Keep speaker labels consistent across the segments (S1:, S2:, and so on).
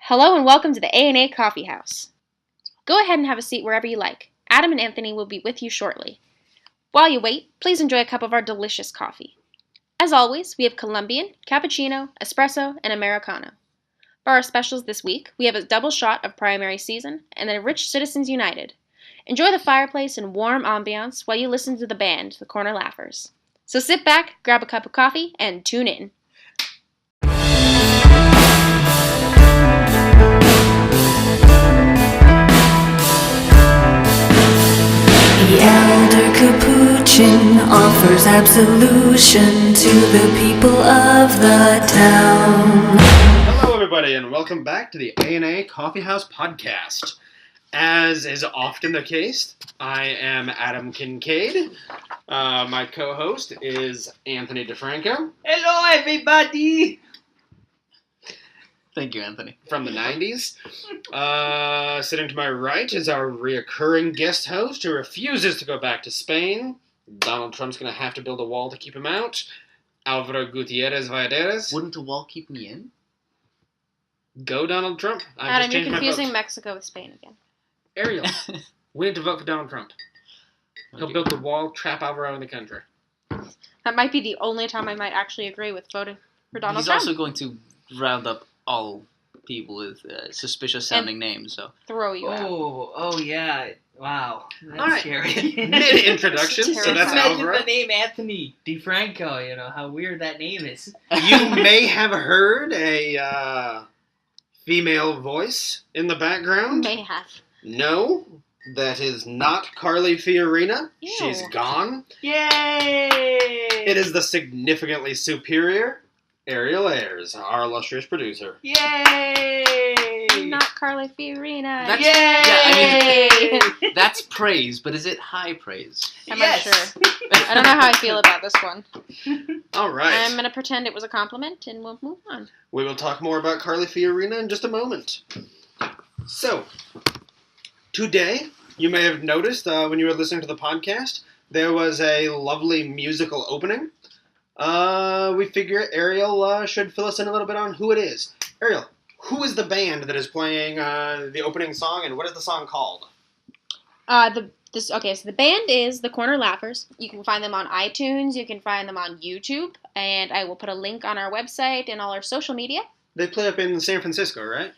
S1: Hello and welcome to the A&A Coffeehouse. Go ahead and have a seat wherever you like. Adam and Anthony will be with you shortly. While you wait, please enjoy a cup of our delicious coffee. As always, we have Colombian, cappuccino, espresso, and Americano. For our specials this week, we have a double shot of primary season and a rich Citizens United. Enjoy the fireplace and warm ambiance while you listen to the band, the Corner Laughers. So sit back, grab a cup of coffee, and tune in.
S2: The elder capuchin offers absolution to the people of the town.
S3: Hello everybody and welcome back to the A&A Coffeehouse podcast. As is often the case, I am Adam Kincaid. My co-host is Anthony DeFranco.
S4: Hello, everybody!
S5: Thank you, Anthony.
S3: From the 90s. Sitting to my right is our reoccurring guest host who refuses to go back to Spain. Donald Trump's going to have to build a wall to keep him out. Alvaro Gutierrez Valladares.
S5: Wouldn't a wall keep me in?
S3: Go Donald Trump.
S1: Adam, you're confusing Mexico with Spain again.
S3: Ariel, we need to vote for Donald Trump. He'll build the wall, trap Alvaro in the country.
S1: That might be the only time I might actually agree with voting for Donald Trump.
S5: He's also going to round up all people with suspicious-sounding names, so...
S1: Throw you out.
S4: Oh, yeah. Wow. That's
S3: All right.
S4: scary.
S3: Mid-introduction, so that's
S4: Imagine
S3: Alvaro.
S4: the name Anthony DeFranco, you know, how weird that name is.
S3: You may have heard a female voice in the background.
S1: May have.
S3: No, that is not Carly Fiorina.
S1: Ew.
S3: She's gone.
S4: Yay!
S3: It is the significantly superior Ariel Ayers, our illustrious producer.
S4: Yay!
S1: Not Carly Fiorina.
S5: That's-
S1: Yay!
S5: yeah, I mean, that's praise, but is it high praise?
S1: I'm
S4: Yes.
S1: unsure. I don't know how I feel about this one.
S3: All right.
S1: I'm going to pretend it was a compliment and we'll move on.
S3: We will talk more about Carly Fiorina in just a moment. So, today, you may have noticed when you were listening to the podcast, there was a lovely musical opening. We figure Ariel should fill us in a little bit on who it is. Ariel, who is the band that is playing the opening song, and what is the song called?
S1: So the band is the Corner Laughers. You can find them on iTunes. You can find them on YouTube. And I will put a link on our website and all our social media.
S3: They play up in San Francisco, right?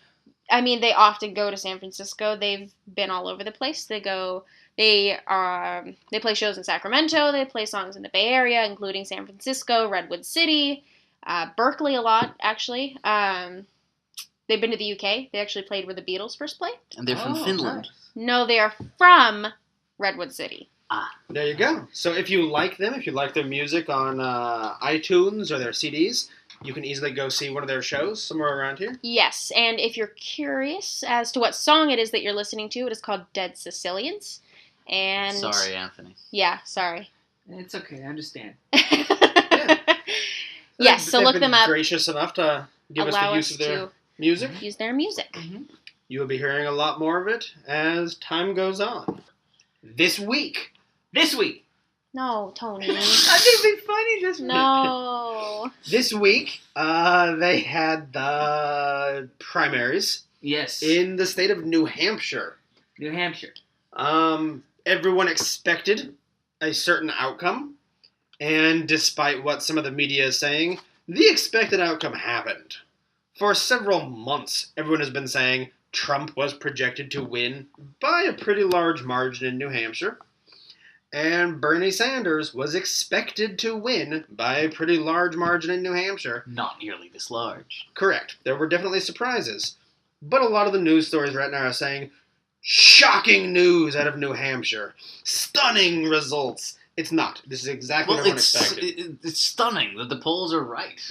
S1: I mean, they often go to San Francisco. They've been all over the place. They play shows in Sacramento. They play songs in the Bay Area, including San Francisco, Redwood City, Berkeley a lot, actually. They've been to the UK. They actually played where the Beatles first played.
S5: And they're from Finland.
S1: No, they are from Redwood City.
S3: There you go. So if you like them, if you like their music on iTunes or their CDs, you can easily go see one of their shows somewhere around here.
S1: Yes, and if you're curious as to what song it is that you're listening to, it is called Dead Sicilians. And
S5: Sorry, Anthony.
S1: Yeah, sorry.
S4: It's okay, I understand.
S1: Yes, so look
S3: They've
S1: them
S3: been
S1: up.
S3: gracious enough to give us
S1: Allow
S3: the
S1: us
S3: use of their
S1: to
S3: music.
S1: use their music.
S3: You will be hearing a lot more of it as time goes on. This week,
S1: No, Tony.
S4: I think it'd be funny this week.
S1: No.
S3: they had the primaries
S4: Yes.
S3: in the state of New Hampshire.
S4: New Hampshire.
S3: Everyone expected a certain outcome, and despite what some of the media is saying, the expected outcome happened. For several months, everyone has been saying Trump was projected to win by a pretty large margin in New Hampshire, and Bernie Sanders was expected to win by a pretty large margin in New Hampshire.
S5: Not nearly this large.
S3: Correct. There were definitely surprises. But a lot of the news stories right now are saying, shocking news out of New Hampshire. Stunning results. It's not. This is exactly what everyone expected.
S5: It's stunning that the polls are right.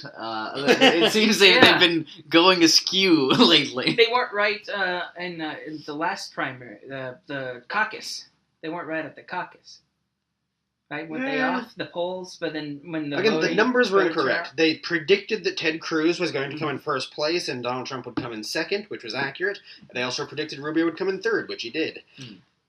S5: It seems they've been going askew lately.
S4: They weren't right in the last primary, the caucus. They weren't right at the caucus. Right? Weren't they off the polls? But then when
S3: the numbers were incorrect.
S4: Out?
S3: They predicted that Ted Cruz was going to come in first place and Donald Trump would come in second, which was accurate. They also predicted Rubio would come in third, which he did.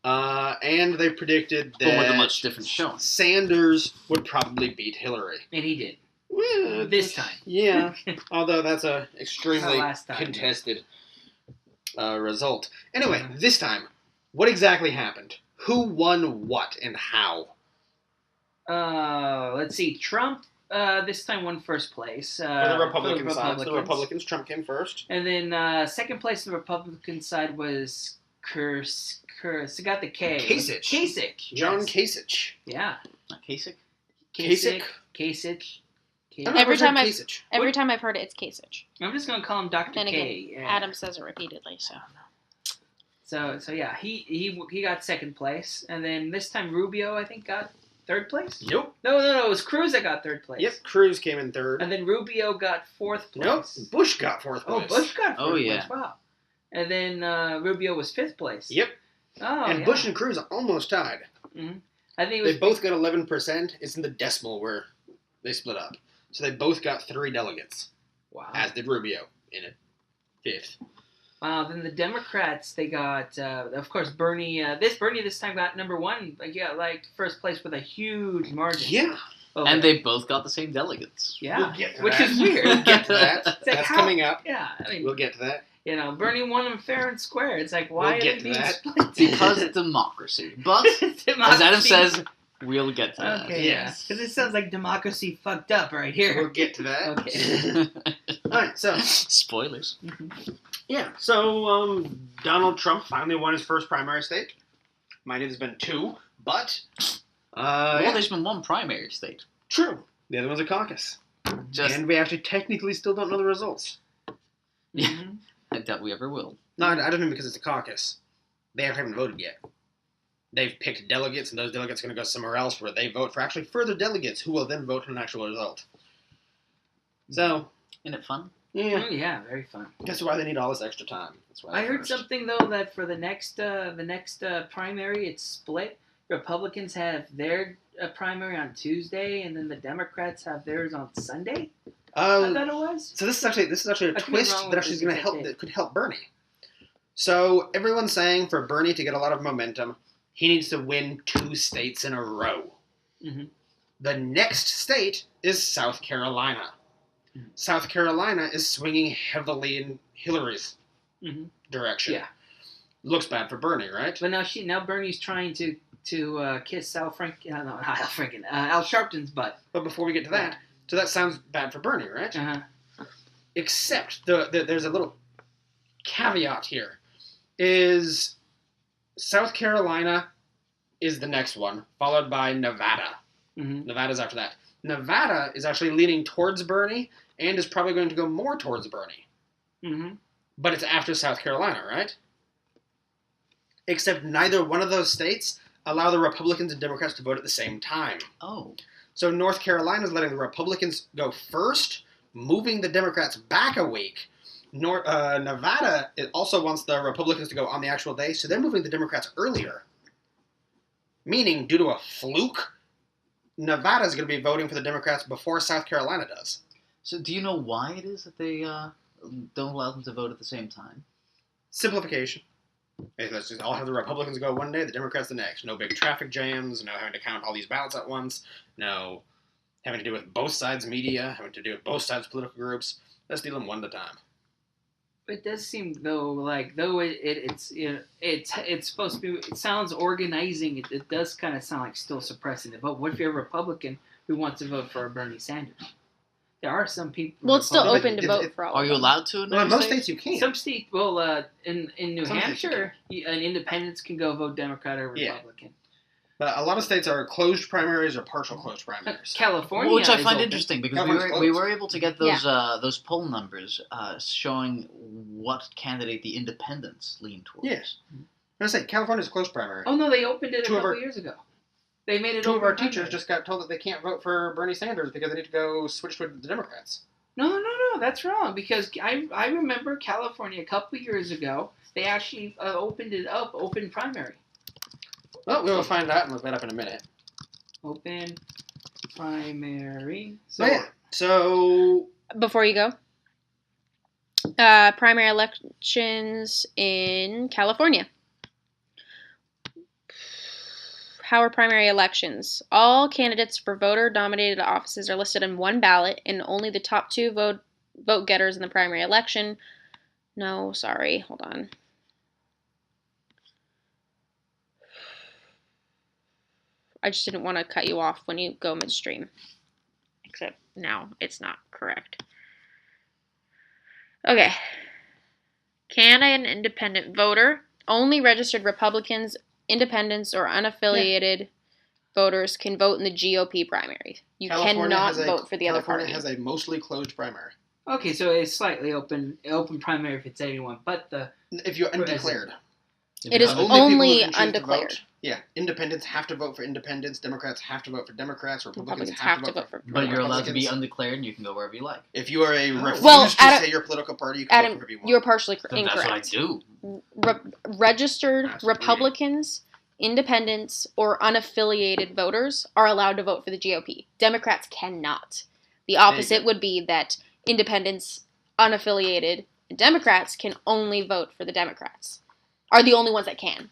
S3: And they predicted that
S5: But with a much different showing.
S3: Sanders would probably beat Hillary.
S4: And he did.
S3: Well,
S4: This time.
S3: Yeah, although that's a extremely
S4: Last time.
S3: contested result. Anyway, this time, what exactly happened? Who won what and how?
S4: Let's see. Trump this time won first place.
S3: For the Republican side. So the Republicans, Trump came first.
S4: And then second place on the Republican side was got the K.
S3: Kasich.
S4: Kasich.
S3: John
S4: yes.
S3: Kasich.
S4: Yeah.
S5: Not Kasich?
S3: Kasich?
S4: Kasich.
S3: I've
S1: Every
S3: never
S1: time
S3: heard
S1: I've-
S3: Kasich.
S1: Every time I've heard it, it's Kasich.
S4: I'm just gonna call him Dr.
S1: Then again,
S4: K. Yeah.
S1: Adam says it repeatedly, so.
S4: So yeah, he got second place, and then this time Rubio I think got third place.
S3: Nope.
S4: No, it was Cruz that got third place.
S3: Yep, Cruz came in third.
S4: And then Rubio got fourth place.
S3: Nope, Bush got fourth
S4: Oh,
S3: place.
S4: Bush got fourth
S5: Oh, yeah.
S4: place. Wow. And then Rubio was fifth place.
S3: Yep,
S4: Oh,
S3: and
S4: yeah.
S3: Bush and Cruz almost tied.
S4: I think it was
S3: They both got 11%. It's in the decimal where they split up. So they both got 3 delegates,
S4: wow.
S3: as did Rubio in it. Fifth.
S4: Wow. Then the Democrats, they got of course Bernie. Bernie this time got number one. Like first place with a huge margin.
S3: Yeah.
S4: Oh,
S5: And they both got the same delegates.
S4: yeah,
S3: We'll get to
S4: which
S3: that.
S4: is weird.
S3: We'll get to that.
S4: like,
S3: That's
S4: how-
S3: coming up.
S4: Yeah, I mean,
S3: We'll get to that.
S4: Bernie won them fair and square. It's like why
S3: We'll
S4: are
S3: get
S4: they
S3: to
S4: being
S3: that.
S4: split?
S5: Because democracy. But, as Adam says, we'll get to that.
S4: Okay,
S3: Yes.
S4: because it sounds like democracy fucked up right here.
S3: We'll get to that.
S4: Okay.
S3: Alright, so,
S5: Spoilers.
S3: yeah. So, Donald Trump finally won his first primary state. Mind you, there's been 2, but,
S5: Well,
S3: yeah,
S5: there's been one primary state.
S3: true. The other one's a caucus.
S5: Just,
S3: And we actually technically still don't know the results.
S5: Yeah.
S4: Mhm.
S5: I doubt we ever will.
S3: No, I don't mean because it's a caucus. They haven't voted yet. They've picked delegates, and those delegates are going to go somewhere else where they vote for actually further delegates who will then vote on an actual result. So,
S5: Isn't it fun?
S3: yeah,
S4: Oh, yeah, very fun.
S3: that's why they need all this extra time. That's why
S4: I
S3: they're
S4: heard
S3: first.
S4: something though that for the next primary, it's split. Republicans have their primary on Tuesday, and then the Democrats have theirs on Sunday. I thought it was.
S3: So this is actually a
S4: I could be
S3: twist
S4: wrong
S3: that
S4: with
S3: actually is
S4: the
S3: going to
S4: exact
S3: help.
S4: date.
S3: That could help Bernie. So everyone's saying for Bernie to get a lot of momentum, he needs to win 2 states in a row.
S4: Mhm.
S3: The next state is South Carolina.
S4: Mhm.
S3: South Carolina is swinging heavily in Hillary's
S4: Mhm.
S3: direction.
S4: Yeah.
S3: Looks bad for Bernie, right?
S4: But now Bernie's trying to kiss Al Sharpton's butt.
S3: But before we get to that, so that sounds bad for Bernie, right?
S4: Uh-huh.
S3: Except there's a little caveat here. Is South Carolina is the next one, followed by Nevada.
S4: Mhm.
S3: Nevada's after that. Nevada is actually leaning towards Bernie and is probably going to go more towards Bernie.
S4: Mhm.
S3: But it's after South Carolina, right? Except neither one of those states allow the Republicans and Democrats to vote at the same time.
S5: Oh.
S3: So North Carolina is letting the Republicans go first, moving the Democrats back a week. Nevada it also wants the Republicans to go on the actual day, so they're moving the Democrats earlier. Meaning, due to a fluke, Nevada is going to be voting for the Democrats before South Carolina does.
S5: So do you know why it is that they don't allow them to vote at the same time?
S3: Simplification. Okay, let's just all have the Republicans go one day, the Democrats the next. No big traffic jams, no having to count all these ballots at once, no having to do with both sides media, having to do with both sides political groups. Let's deal them one at a time.
S4: It does seem though it's supposed to be. It sounds organizing. It does kind of sound like still suppressing the vote. What if you're a Republican who wants to vote for Bernie Sanders? There are some people.
S1: Well, it's still
S3: Republican-
S1: open to vote for all
S5: Are
S1: of
S5: you
S1: them.
S5: allowed to? In
S3: Well, in
S5: every
S3: most
S5: state?
S3: states you can.
S4: Some states, in New
S3: Some states you
S4: Hampshire, an independents can go vote Democrat or
S3: Yeah.
S4: Republican.
S3: But a lot of states are closed primaries or partial closed primaries.
S4: California,
S5: Which I
S4: is
S5: find
S4: open.
S5: interesting because
S3: California's
S5: we
S3: closed.
S5: were able to get those poll numbers showing what candidate the independents lean towards.
S3: Yes. I say California's a closed primary.
S4: Oh no, they opened it a
S3: Two of
S4: couple
S3: our-
S4: years ago. They made it.
S3: 2 of
S4: open
S3: our teachers
S4: primary.
S3: just got told that they can't vote for Bernie Sanders because they need to go switch to the Democrats.
S4: No, that's wrong because I remember California a couple years ago. They actually opened it up, open primary.
S3: Well, we will find out and look that up in a minute.
S4: Open primary.
S3: So, yeah. So,
S1: Before you go, primary elections in California. How are primary elections? All candidates for voter-dominated offices are listed in one ballot, and only the top 2 vote getters in the primary election. No, sorry, hold on. I just didn't want to cut you off when you go midstream. Except now it's not correct. Okay. Can an independent voter, only registered Republicans, independents, or unaffiliated voters can vote in the GOP primary? You cannot vote for the other party.
S3: California has a mostly closed primary.
S4: Okay, so it's slightly open primary if it's anyone, but
S3: If you're undeclared.
S1: It is only undeclared.
S3: Yeah, independents have to vote for independents, Democrats have to vote for Democrats, Republicans have to vote for
S5: But you're allowed to be undeclared and you can go wherever you like.
S3: If you are a refused to say your political party, you can vote for whoever you want.
S1: You're partially incorrect.
S5: That's what I do.
S1: Registered Republicans, independents, or unaffiliated voters are allowed to vote for the GOP. Democrats cannot. The opposite would be that independents, unaffiliated, and Democrats can only vote for the Democrats. Are the only ones that can.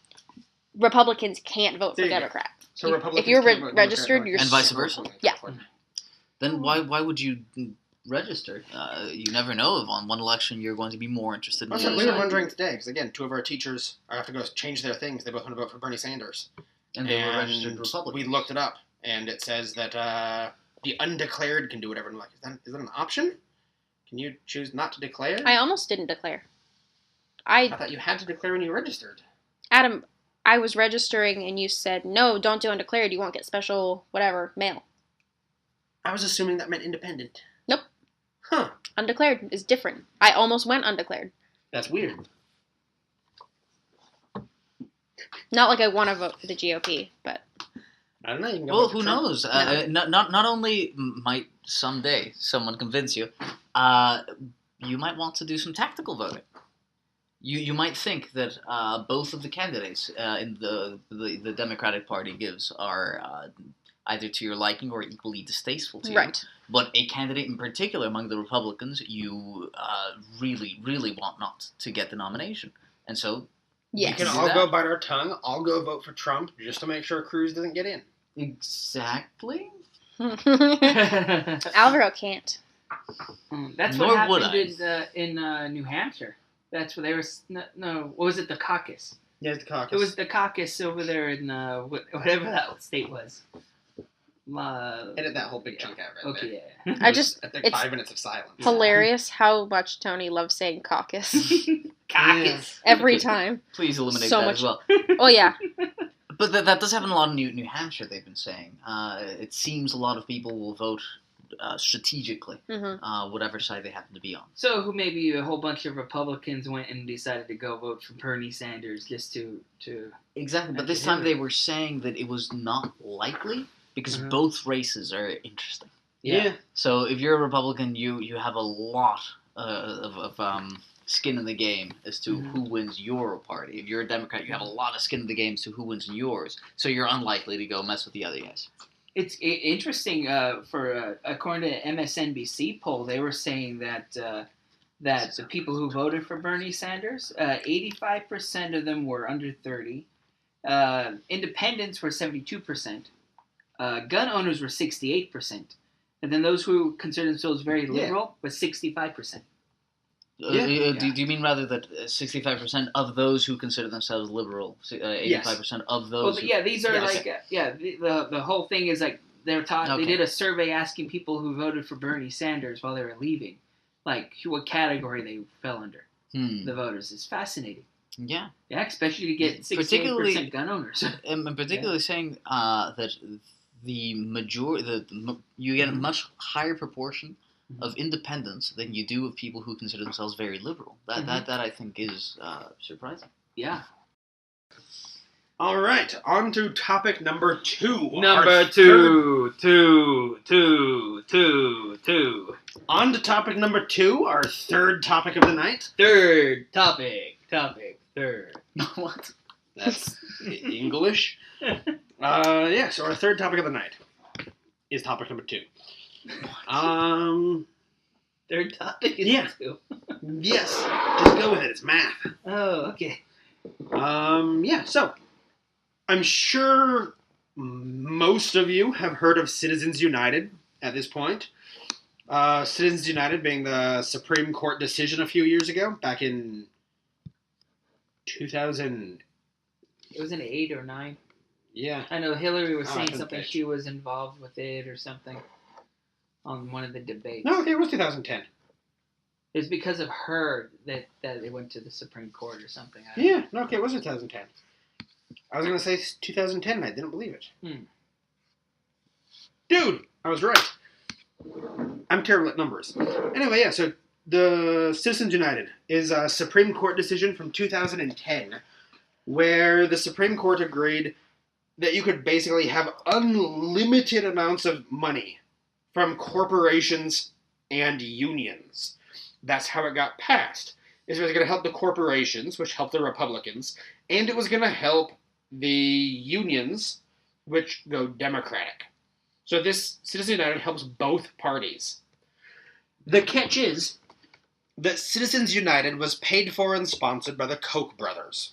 S1: Republicans can't vote for Democrat.
S3: So Republicans
S1: if you're
S3: can't vote
S1: registered, you're
S5: and vice versa.
S1: Yeah.
S5: Then why would you register? You never know if on one election you're going to be more interested in the other
S3: We were
S5: side.
S3: wondering today, because again, two of our teachers have to go change their things. They both want to vote for Bernie Sanders.
S5: And they were registered Republicans.
S3: We looked it up, and it says that the undeclared can do whatever. And I'm like, is that an option? Can you choose not to declare?
S1: I almost didn't declare.
S3: I thought you had to declare when you registered.
S1: Adam, I was registering and you said, no, don't do undeclared. You won't get special, whatever, mail.
S3: I was assuming that meant independent.
S1: Nope.
S3: Huh.
S1: Undeclared is different. I almost went undeclared.
S3: That's weird.
S1: Not like I want to vote for the GOP, but...
S3: I don't know. You can go
S5: Well,
S3: vote for
S5: who
S3: Trump.
S5: knows? Not only might someday someone convince you, you might want to do some tactical voting. You might think that both of the candidates in the Democratic Party gives are either to your liking or equally distasteful to you.
S1: Right.
S5: But a candidate in particular among the Republicans you really, really want not to get the nomination. And so
S1: Yes.
S3: We can all go bite our tongue. I'll go vote for Trump just to make sure Cruz doesn't get in.
S5: Exactly.
S1: Alvaro can't.
S4: That's
S5: Nor
S4: what
S5: would
S4: happened in New Hampshire. That's where they were. No, what was it? The caucus.
S3: Yeah, the caucus.
S4: It was the caucus over there in whatever that state was.
S3: Edit that whole big chunk out right there.
S4: Okay, yeah.
S1: I just,
S3: It's 5 minutes of silence.
S1: hilarious how much Tony loves saying caucus.
S4: Caucus.
S1: Every time.
S5: Please eliminate
S1: So
S5: that
S1: much-
S5: as well.
S1: Oh, yeah.
S5: But that does happen a lot in New Hampshire, they've been saying. It seems a lot of people will vote strategically, whatever side they happen to be on.
S4: So maybe a whole bunch of Republicans went and decided to go vote for Bernie Sanders just to
S5: Exactly, but this time they were saying that it was not likely because both races are interesting.
S3: Yeah.
S5: So if you're a Republican, you have a lot of skin in the game as to who wins your party. If you're a Democrat, you have a lot of skin in the game as to who wins yours. So you're unlikely to go mess with the other guys.
S4: It's interesting. According to MSNBC poll, they were saying that the people who voted for Bernie Sanders, 85% of them were under 30. Independents were 72%. Gun owners were 68%. And then those who consider themselves very liberal was 65%.
S5: Do you mean rather that 65% of those who consider themselves liberal, 85% of those?
S4: Well, these are the whole thing is like they're taught.
S5: Okay.
S4: They did a survey asking people who voted for Bernie Sanders while they were leaving, like what category they fell under. The voters. It's fascinating.
S5: Yeah.
S4: Yeah, especially to get 68% gun owners.
S5: And particularly saying that the majority, you get a much higher proportion of independents than you do of people who consider themselves very liberal. That I think is surprising.
S4: Yeah.
S3: All right, on to topic number 2.
S4: Number two.
S3: On to topic number 2, our third topic of the night.
S4: Third topic. Third.
S5: What?
S3: That's English. So our third topic of the night is topic number 2.
S4: Third topic is two.
S3: Yes, just go with it. It's math.
S4: Oh, okay.
S3: So I'm sure most of you have heard of Citizens United at this point. Citizens United being the Supreme Court decision a few years ago, back in 2000.
S4: It was an 8 or 9.
S3: Yeah.
S4: I know Hillary was
S3: Oh, I
S4: saying
S3: couldn't
S4: something.
S3: pitch.
S4: She was involved with it or something on one of the debates.
S3: No, okay, it was 2010.
S4: It was because of her that it went to the Supreme Court or something. I don't know.
S3: Yeah, no, okay, it was 2010. I was going to say 2010, and I didn't believe it. Dude, I was right. I'm terrible at numbers. Anyway, yeah, so the Citizens United is a Supreme Court decision from 2010 where the Supreme Court agreed that you could basically have unlimited amounts of money from corporations and unions. That's how it got passed. It was going to help the corporations, which helped the Republicans, and it was going to help the unions, which go Democratic. So this Citizens United helps both parties. The catch is that Citizens United was paid for and sponsored by the Koch brothers,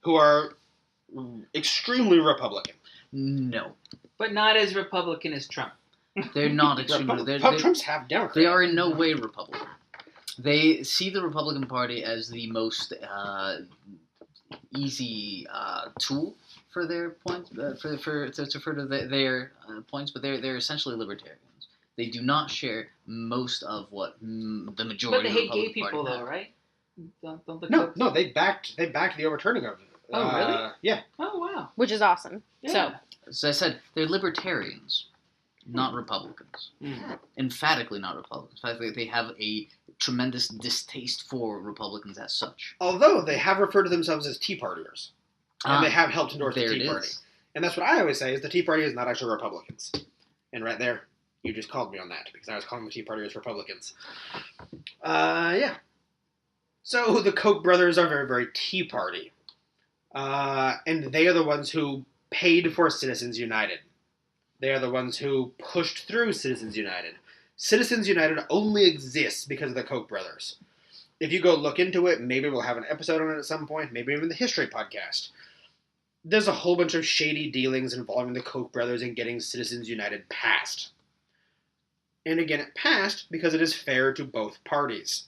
S3: who are extremely Republican.
S5: No,
S4: But not as Republican as Trump.
S5: they're not extremely.
S3: Trump's half Democrat.
S5: They are in no way Republican. They see the Republican Party as the most easy tool for their points, to further their points, but they're essentially libertarians. They do not share most of what the majority.
S4: But they
S5: of the
S4: hate
S5: Republican
S4: gay people,
S5: Party
S4: though,
S5: have.
S4: right? Don't the
S3: No,
S4: Kochs-
S3: no, they backed the overturning of it.
S4: Oh, really?
S3: Yeah.
S4: Oh, wow.
S1: Which is awesome.
S4: Yeah.
S1: So,
S5: As I said, they're libertarians, not Republicans.
S4: Mm.
S5: Emphatically not Republicans. In fact, they have a tremendous distaste for Republicans as such.
S3: Although they have referred to themselves as Tea Partiers, and they have helped endorse the
S5: There
S3: Tea
S5: it
S3: Party.
S5: is.
S3: And that's what I always say, is the Tea Party is not actually Republicans. And right there, you just called me on that, because I was calling the Tea Partiers Republicans. Yeah. So the Koch brothers are very, very Tea Party. And they are the ones who paid for Citizens United. They are the ones who pushed through Citizens United. Citizens United only exists because of the Koch brothers. If you go look into it, maybe we'll have an episode on it at some point, maybe even the History Podcast. There's a whole bunch of shady dealings involving the Koch brothers in getting Citizens United passed. And again, it passed because it is fair to both parties.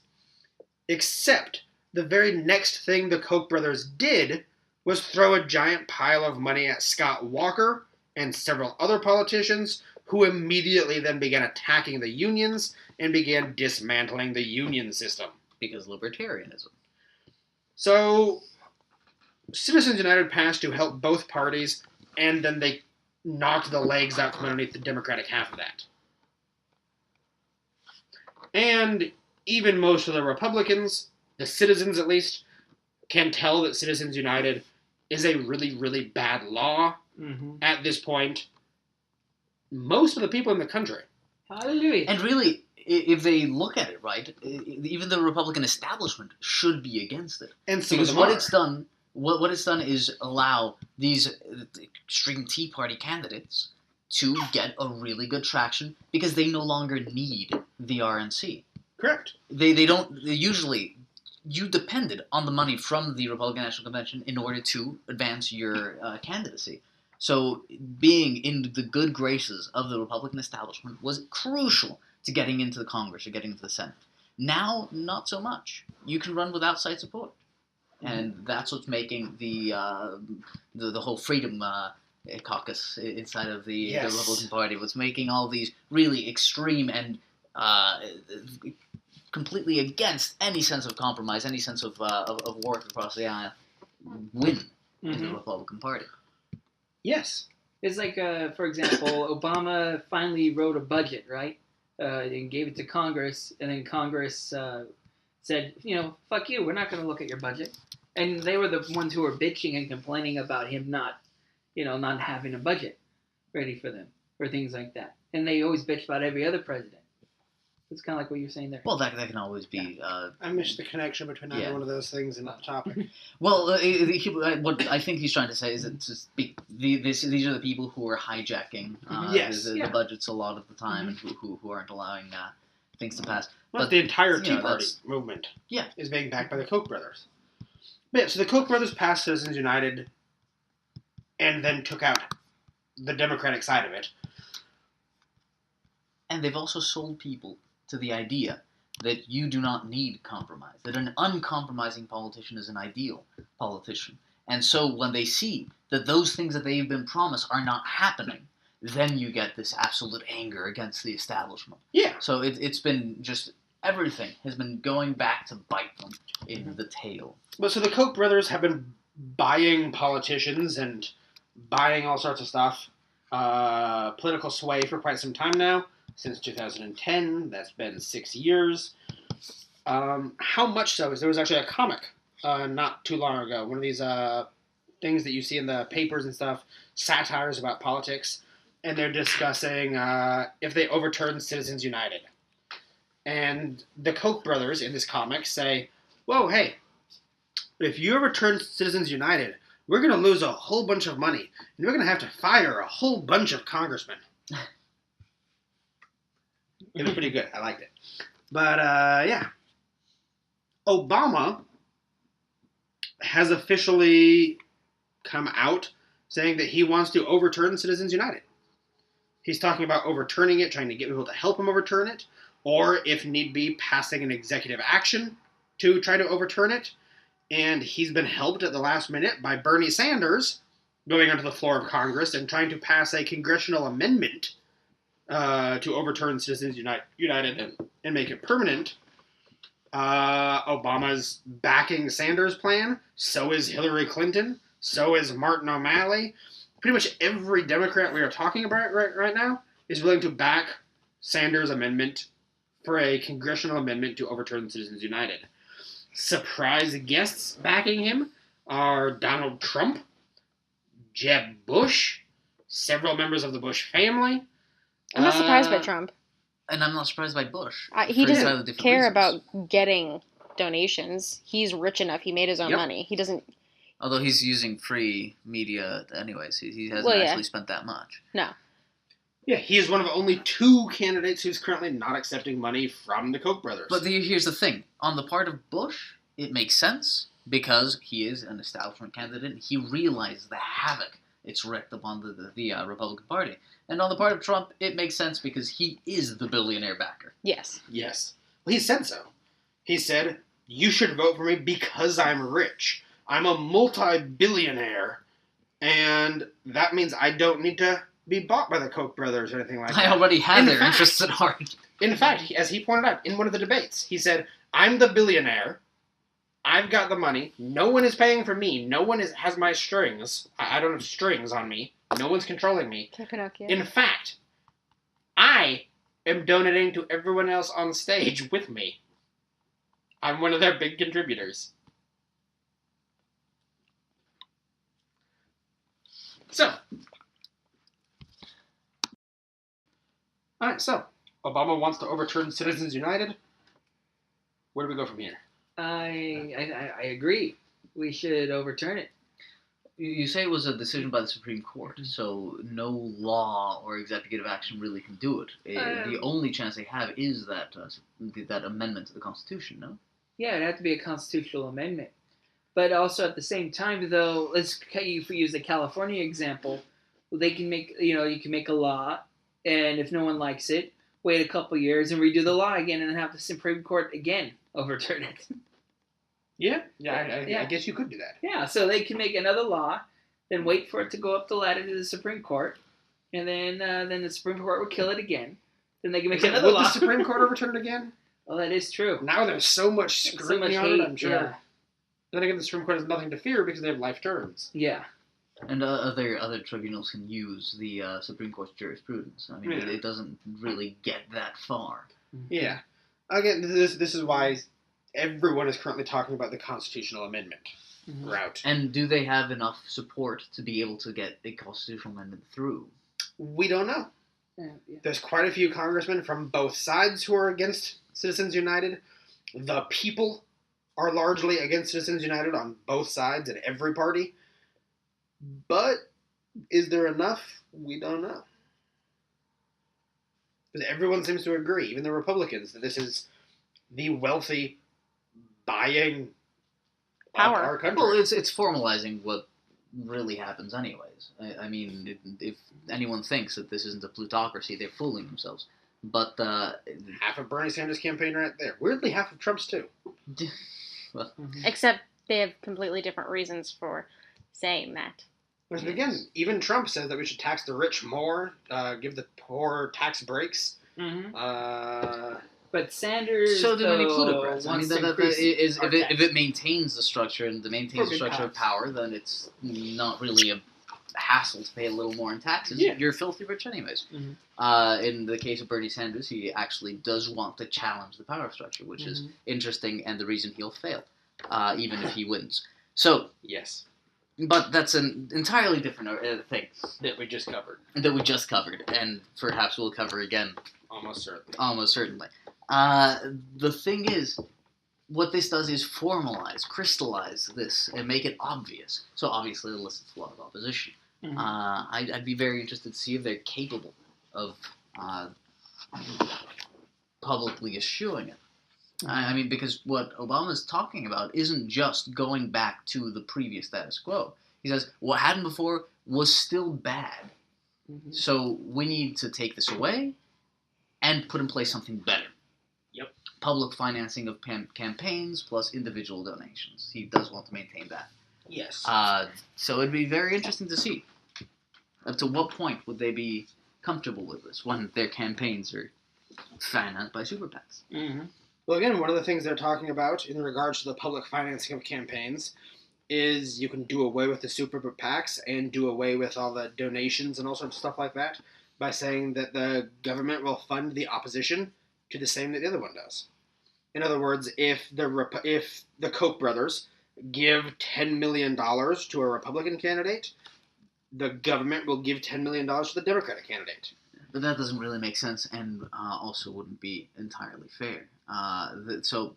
S3: Except, the very next thing the Koch brothers did was throw a giant pile of money at Scott Walker and several other politicians, who immediately then began attacking the unions and began dismantling the union system.
S5: Because libertarianism.
S3: So, Citizens United passed to help both parties, and then they knocked the legs out from underneath the Democratic half of that. And even most of the Republicans, the citizens at least, can tell that Citizens United is a really, really bad law at this point. Most of the people in the country.
S4: Hallelujah.
S5: And really, if they look at it right, even the Republican establishment should be against it.
S3: And some
S5: Because
S3: of them
S5: what
S3: are.
S5: it's done, what it's done is allow these extreme Tea Party candidates to get a really good traction because they no longer need the RNC.
S3: Correct.
S5: They usually, you depended on the money from the Republican National Convention in order to advance your candidacy. So being in the good graces of the Republican establishment was crucial to getting into the Congress or getting into the Senate. Now, not so much. You can run with outside support. And that's what's making the whole freedom caucus inside of the
S3: Yes.
S5: Republican Party, what's making all these really extreme and completely against any sense of compromise, any sense of work across the aisle, win in the Republican Party.
S3: Yes.
S4: It's like, for example, Obama finally wrote a budget, right? And gave it to Congress, and then Congress said, fuck you, we're not going to look at your budget. And they were the ones who were bitching and complaining about him not having a budget ready for them, or things like that. And they always bitch about every other president. It's kind of like what you're saying there.
S5: Well, that can always be...
S3: I missed the connection between either one of those things and the topic.
S5: Well, what I think he's trying to say is that these are the people who are hijacking the budgets a lot of the time and who aren't allowing things to pass.
S3: Well,
S5: But
S3: the entire Tea
S5: know,
S3: Party
S5: that's-
S3: movement
S5: Yeah.
S3: is being backed by the Koch brothers. But yeah, so the Koch brothers passed Citizens United and then took out the Democratic side of it.
S5: And they've also sold people to the idea that you do not need compromise, that an uncompromising politician is an ideal politician. And so when they see that those things that they've been promised are not happening, then you get this absolute anger against the establishment.
S3: Yeah.
S5: So it's been just everything has been going back to bite them in the tail.
S3: But so the Koch brothers have been buying politicians and buying all sorts of stuff, political sway for quite some time now. Since 2010, that's been 6 years. How much so is there was actually a comic not too long ago, one of these things that you see in the papers and stuff, satires about politics, and they're discussing if they overturn Citizens United. And the Koch brothers in this comic say, whoa, hey, if you overturn Citizens United, we're going to lose a whole bunch of money, and we're going to have to fire a whole bunch of congressmen. It was pretty good. I liked it. But, yeah. Obama has officially come out saying that he wants to overturn Citizens United. He's talking about overturning it, trying to get people to help him overturn it, or, if need be, passing an executive action to try to overturn it. And he's been helped at the last minute by Bernie Sanders going onto the floor of Congress and trying to pass a congressional amendment to overturn Citizens United and make it permanent. Obama's backing Sanders' plan. So is Hillary Clinton. So is Martin O'Malley. Pretty much every Democrat we are talking about right now is willing to back Sanders' amendment for a congressional amendment to overturn Citizens United. Surprise guests backing him are Donald Trump, Jeb Bush, several members of the Bush family.
S1: I'm not surprised by Trump.
S5: And I'm not surprised by Bush.
S1: He doesn't
S5: entirely
S1: care
S5: reasons.
S1: about getting donations. He's rich enough. He made his own money. He doesn't...
S5: Although he's using free media anyways. He hasn't actually spent that much.
S1: No.
S3: Yeah, he is one of only 2 candidates who's currently not accepting money from the Koch brothers.
S5: But here's the thing. On the part of Bush, it makes sense because he is an establishment candidate and he realized the havoc it's wreaked upon the Republican Party. And on the part of Trump, it makes sense because he is the billionaire backer.
S1: Yes.
S3: Yes. Well, he said so. He said, you should vote for me because I'm rich. I'm a multi-billionaire, and that means I don't need to be bought by the Koch brothers or anything like that.
S5: I already have their interests at heart.
S3: In fact, as he pointed out in one of the debates, he said, I'm the billionaire. I've got the money. No one is paying for me. No one has my strings. I don't have strings on me. No one's controlling me.
S1: Pinocchio.
S3: In fact, I am donating to everyone else on stage with me. I'm one of their big contributors. So, alright, so, Obama wants to overturn Citizens United. Where do we go from here?
S4: I agree. We should overturn it.
S5: You say it was a decision by the Supreme Court, so no law or executive action really can do it. The only chance they have is that amendment to the Constitution, no?
S4: Yeah, it'd have to be a constitutional amendment. But also at the same time, though, let's use the California example. They can make, you can make a law, and if no one likes it, wait a couple years and redo the law again, and then have the Supreme Court again overturn it.
S3: Yeah, I guess you could do that.
S4: Yeah, so they can make another law, then wait for it to go up the ladder to the Supreme Court, and then the Supreme Court will kill it again. Then they can make another law.
S3: Would the Supreme Court overturn it again?
S4: Well, that is true.
S3: Now there's so much scrutiny on it, I'm sure.
S4: Yeah.
S3: Then again, the Supreme Court has nothing to fear because they have life terms.
S4: Yeah.
S5: And other tribunals can use the Supreme Court's jurisprudence. I mean, it doesn't really get that far.
S3: Yeah. Again, this is why everyone is currently talking about the constitutional amendment route.
S5: And do they have enough support to be able to get a constitutional amendment through?
S3: We don't know.
S4: Yeah.
S3: There's quite a few congressmen from both sides who are against Citizens United. The people are largely against Citizens United on both sides in every party. But is there enough? We don't know. Because everyone seems to agree, even the Republicans, that this is the wealthy buying
S1: Power.
S3: our country.
S5: Well, it's formalizing what really happens anyways. I mean, if anyone thinks that this isn't a plutocracy, they're fooling themselves. But
S3: half of Bernie Sanders' campaign right there. Weirdly, half of Trump's too.
S5: well,
S1: Except they have completely different reasons for saying that.
S3: Which again, even Trump says that we should tax the rich more, give the poor tax breaks.
S4: Mm-hmm. But Sanders,
S5: So do many
S4: though,
S5: plutocrats. I mean,
S4: wants to increase
S5: if it maintains the structure and maintains the
S4: For good
S5: structure of
S4: cause.
S5: power, then it's not really a hassle to pay a little more in taxes.
S4: Yeah.
S5: You're filthy rich anyways.
S4: Mhm.
S5: In the case of Bernie Sanders, he actually does want to challenge the power structure, which is interesting and the reason he'll fail, even if he wins. So,
S3: Yes.
S5: but that's an entirely different thing
S3: That we just covered.
S5: and perhaps we'll cover again.
S3: Almost
S5: certainly. The thing is, what this does is formalize, crystallize this, and make it obvious. So obviously it elicits a lot of opposition.
S4: Mhm.
S5: I'd be very interested to see if they're capable of publicly eschewing it. I mean, because what Obama's talking about isn't just going back to the previous status quo. He says, what happened before was still bad.
S4: Mhm.
S5: So we need to take this away and put in place something better.
S3: Yep.
S5: Public financing of campaigns plus individual donations. He does want to maintain that.
S3: Yes.
S5: So it'd be very interesting to see. Up to what point would they be comfortable with this when their campaigns are financed by super PACs?
S4: Mm-hmm.
S3: Well, again, one of the things they're talking about in regards to the public financing of campaigns is you can do away with the super PACs and do away with all the donations and all sorts of stuff like that by saying that the government will fund the opposition to the same that the other one does. In other words, if the Koch brothers give $10 million to a Republican candidate, the government will give $10 million to the Democratic candidate.
S5: But that doesn't really make sense and also wouldn't be entirely fair. So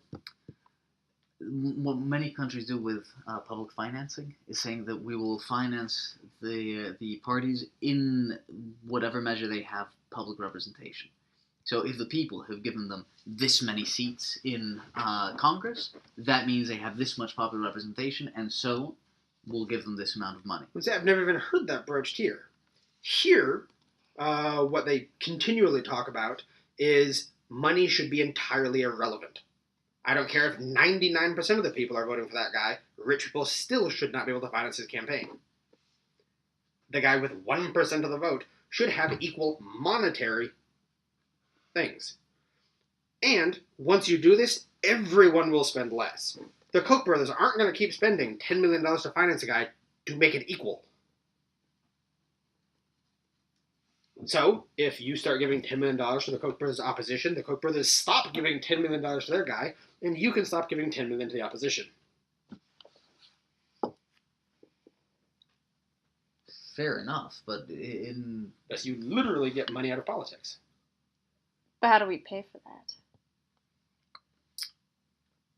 S5: what many countries do with public financing is saying that we will finance the parties in whatever measure they have public representation. So if the people have given them this many seats in Congress, that means they have this much popular representation, and so we'll give them this amount of money.
S3: I've never even heard that broached here. Here, what they continually talk about is money should be entirely irrelevant. I don't care if 99% of the people are voting for that guy, rich people still should not be able to finance his campaign. The guy with 1% of the vote should have equal monetary things. And once you do this, everyone will spend less. The Koch brothers aren't going to keep spending $10 million to finance a guy to make it equal. So, if you start giving $10 million to the Koch brothers' opposition, the Koch brothers stop giving $10 million to their guy, and you can stop giving $10 million to the opposition.
S5: Fair enough, but in...
S3: Thus, you literally get money out of politics.
S1: But how do we pay for that?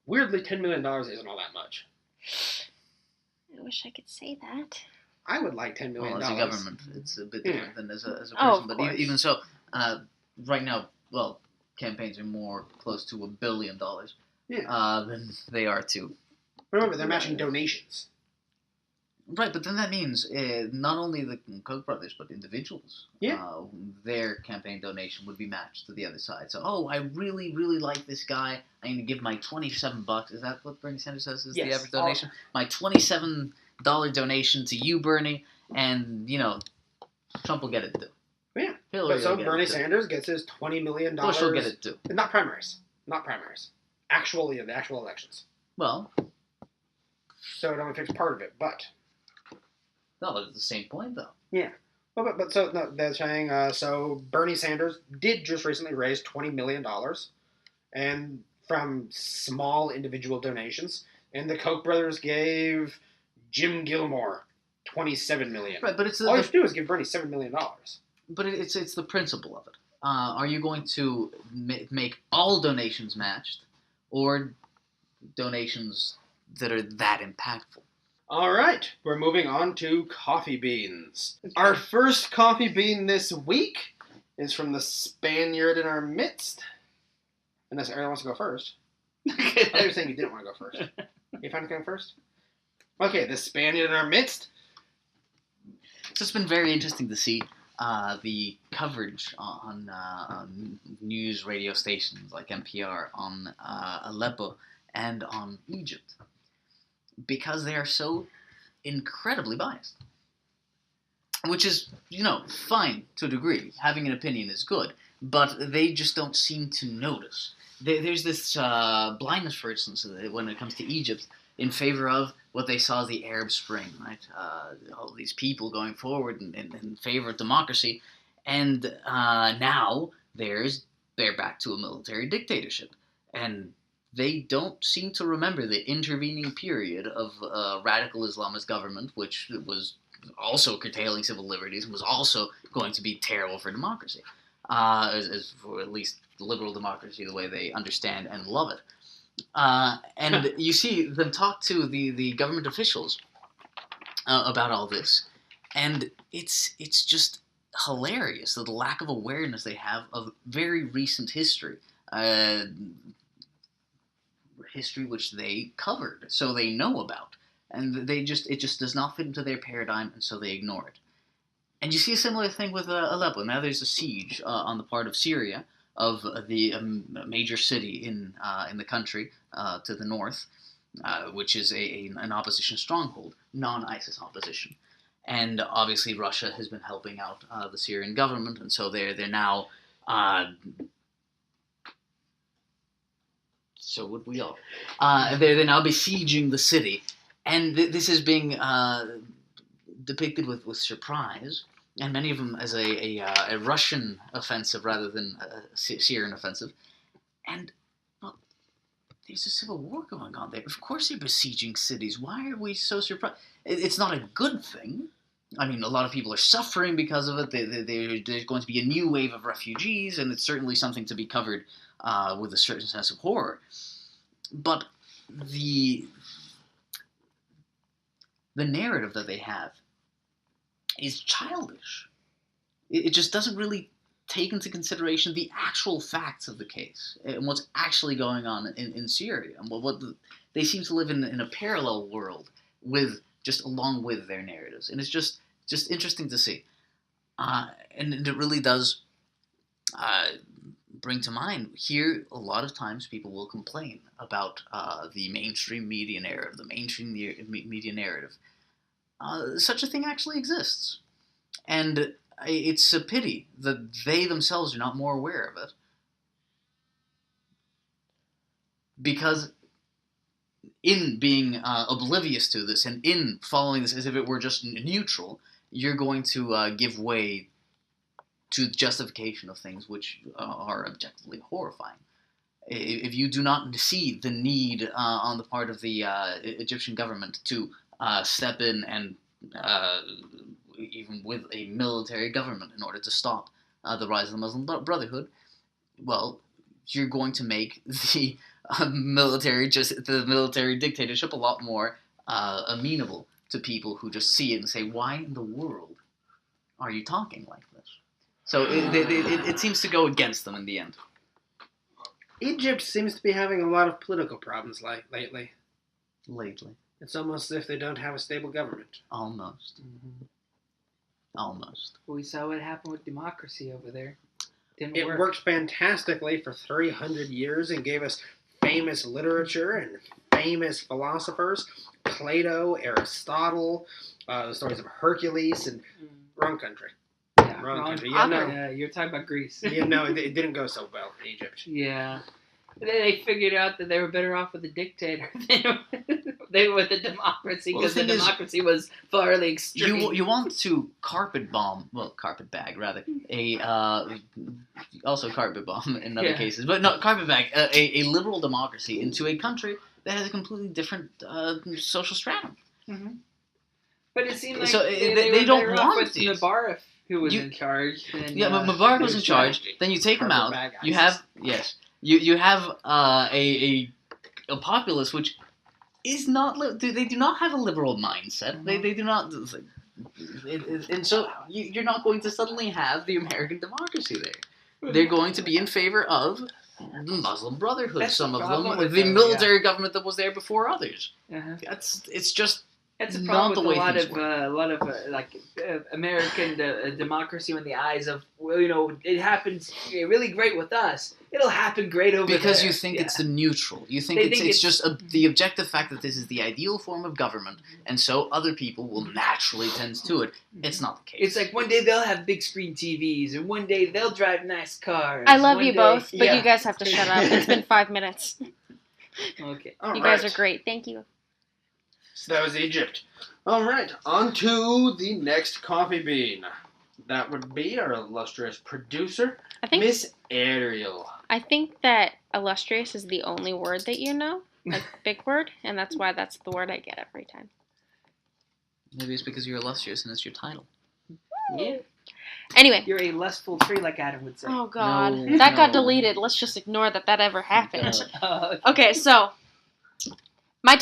S3: Weirdly, $10 million isn't all that much.
S1: I wish I could say that.
S3: I would like $10 million.
S5: Well, as a government, it's a bit different than as a person.
S1: Oh, of
S5: but
S1: course.
S5: even so, right now, well, campaigns are more close to $1 billion than they are to...
S3: Remember, they're matching donations.
S5: Right, but then that means not only the Koch brothers, but individuals. Their campaign donation would be matched to the other side. So, I really, really like this guy. I'm going to give my $27. Is that what Bernie Sanders says is the average donation? My $27 donation to you, Bernie, and, Trump will get it too.
S3: Yeah.
S5: Hillary
S3: So Bernie Sanders gets his $20 million.
S5: Bush will get it too.
S3: Not primaries. Actually, the actual elections.
S5: Well.
S3: So it only takes part of it, but...
S5: No, but it's the same point, though.
S3: Yeah. Well, but so no, they're saying, so Bernie Sanders did just recently raise $20 million and from small individual donations, and the Koch brothers gave Jim Gilmore $27 million.
S5: Right, but it's
S3: all you have to do is give Bernie $7 million.
S5: But it's the principle of it. Are you going to make all donations matched, or donations that are that impactful?
S3: All right, we're moving on to coffee beans. Our first coffee bean this week is from the Spaniard in our midst. Unless Ariel wants to go first. I thought you were saying you didn't want to go first. You found going first? Okay, the Spaniard in our midst.
S5: So it's been very interesting to see the coverage on news radio stations like NPR on Aleppo and on Egypt, because they are so incredibly biased. which is, fine to a degree. Having an opinion is good, but they just don't seem to notice. There's this blindness, for instance, when it comes to Egypt, in favor of what they saw as the Arab Spring, right? All these people going forward in favor of democracy, and now they're back to a military dictatorship, and they don't seem to remember the intervening period of radical Islamist government, which was also curtailing civil liberties and was also going to be terrible for democracy, as for at least liberal democracy, the way they understand and love it. And you see them talk to the government officials about all this, and it's just hilarious, the lack of awareness they have of very recent history. History which they covered, so they know about, and it just does not fit into their paradigm, and so they ignore it. And you see a similar thing with Aleppo. Now there's a siege on the part of Syria of the major city in the country to the north, which is an opposition stronghold, non-ISIS opposition. And obviously Russia has been helping out the Syrian government, and so they're now. So would we all. They're now besieging the city, and this is being depicted with surprise, and many of them as a Russian offensive rather than a Syrian offensive. And well, there's a civil war going on there. Of course they're besieging cities. Why are we so surprised? It's not a good thing. I mean, a lot of people are suffering because of it. There's going to be a new wave of refugees, and it's certainly something to be covered with a certain sense of horror. But the narrative that they have is childish. It just doesn't really take into consideration the actual facts of the case and what's actually going on in Syria. And they seem to live in a parallel world along with their narratives. And it's just interesting to see. And it really does bring to mind, here a lot of times people will complain about the mainstream media narrative, the mainstream media narrative. Such a thing actually exists. And it's a pity that they themselves are not more aware of it. Because in being oblivious to this and in following this as if it were just neutral, you're going to give way to the justification of things which are objectively horrifying. If you do not see the need on the part of the Egyptian government to step in and even with a military government in order to stop the rise of the Muslim Brotherhood, well, you're going to make the military dictatorship a lot more amenable to people who just see it and say, why in the world are you talking like this? So it seems to go against them in the end.
S3: Egypt seems to be having a lot of political problems lately.
S5: Lately.
S3: It's almost as if they don't have a stable government.
S5: Almost. Mm-hmm. Almost.
S4: We saw what happened with democracy over there.
S3: It worked fantastically for 300 years and gave us famous literature and famous philosophers. Plato, Aristotle, the stories of Hercules, and wrong country.
S4: Yeah,
S3: wrong country.
S4: You're talking about Greece.
S3: It didn't go so well in Egypt.
S4: Yeah. They figured out that they were better off with a dictator than they were with a democracy, because the democracy was far the extreme.
S5: You want to carpet bag rather, also carpet bomb in other cases, but no, carpet bag a liberal democracy into a country that has a completely different social stratum.
S4: Mm-hmm. But it seemed like
S5: they don't want
S4: it. Mubarak, who was in charge. And,
S5: but Mubarak was in charge. Then you take him out. You have You have a populace which is not. They do not have a liberal mindset. Mm-hmm. They do not. And so you're not going to suddenly have the American democracy there. They're going to be in favor of the Muslim Brotherhood.
S4: That's
S5: some of them, the military government that was there before others.
S4: Uh-huh.
S5: It's just.
S4: That's a
S5: not
S4: problem
S5: the
S4: with
S5: way
S4: a lot of like American democracy in the eyes of, well, it happens really great with us. It'll happen great over there.
S5: Because you think it's the neutral. You think it's just the objective fact that this is the ideal form of government, and so other people will naturally tend to it. It's not the case.
S4: It's like one day they'll have big screen TVs, and one day they'll drive nice cars.
S1: I love
S4: one
S1: you
S4: day-
S1: both, but
S3: yeah.
S1: you guys have to shut up. It's been 5 minutes.
S4: Okay.
S1: You guys are great. Thank you.
S3: So that was Egypt. All right, on to the next coffee bean. That would be our illustrious producer,
S1: I think
S3: Miss Ariel.
S1: I think that illustrious is the only word that you know, like big word, and that's why that's the word I get every time.
S5: Maybe it's because you're illustrious and it's your title.
S4: Yeah.
S1: Anyway.
S4: You're a lustful tree, like Adam would say.
S1: Oh God,
S5: No,
S1: that got
S5: no.
S1: deleted. Let's just ignore that ever happened.
S5: God.
S1: Okay, so my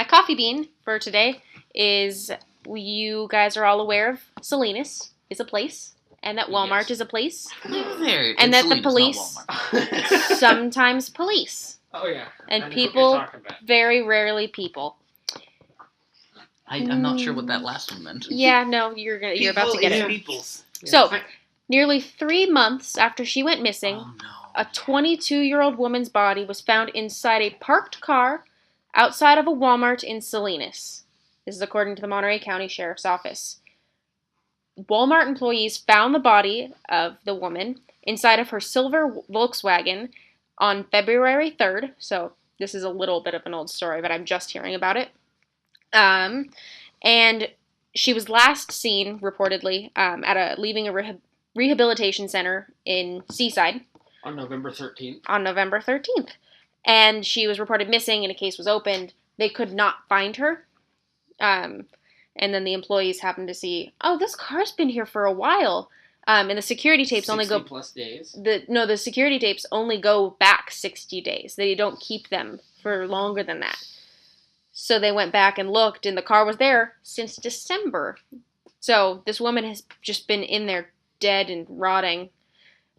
S1: coffee bean for today is, you guys are all aware of Salinas is a place, and that Walmart
S5: Yes.
S1: is a place,
S5: There,
S1: and
S5: it's
S1: that the
S5: Salinas, not
S1: police
S5: Walmart.
S1: sometimes police,
S3: Oh yeah.
S1: and
S3: I know what
S1: people
S3: you're talking about.
S1: very rarely people.
S5: I'm not sure what that last one meant.
S1: Yeah, no, you're about to get it.
S4: Peoples.
S1: So, nearly 3 months after she went missing,
S5: Oh no.
S1: a 22-year-old woman's body was found inside a parked car outside of a Walmart in Salinas. This is according to the Monterey County Sheriff's Office. Walmart employees found the body of the woman inside of her silver Volkswagen on February 3rd. So this is a little bit of an old story, but I'm just hearing about it. And she was last seen, reportedly, leaving a rehabilitation center in Seaside
S3: On November 13th.
S1: on November 13th. And she was reported missing and a case was opened. They could not find her. And then the employees happened to see, oh, this car's been here for a while. And the security tapes only go...
S3: plus days.
S1: The security tapes only go back 60 days. They don't keep them for longer than that. So they went back and looked, and the car was there since December. So this woman has just been in there dead and rotting.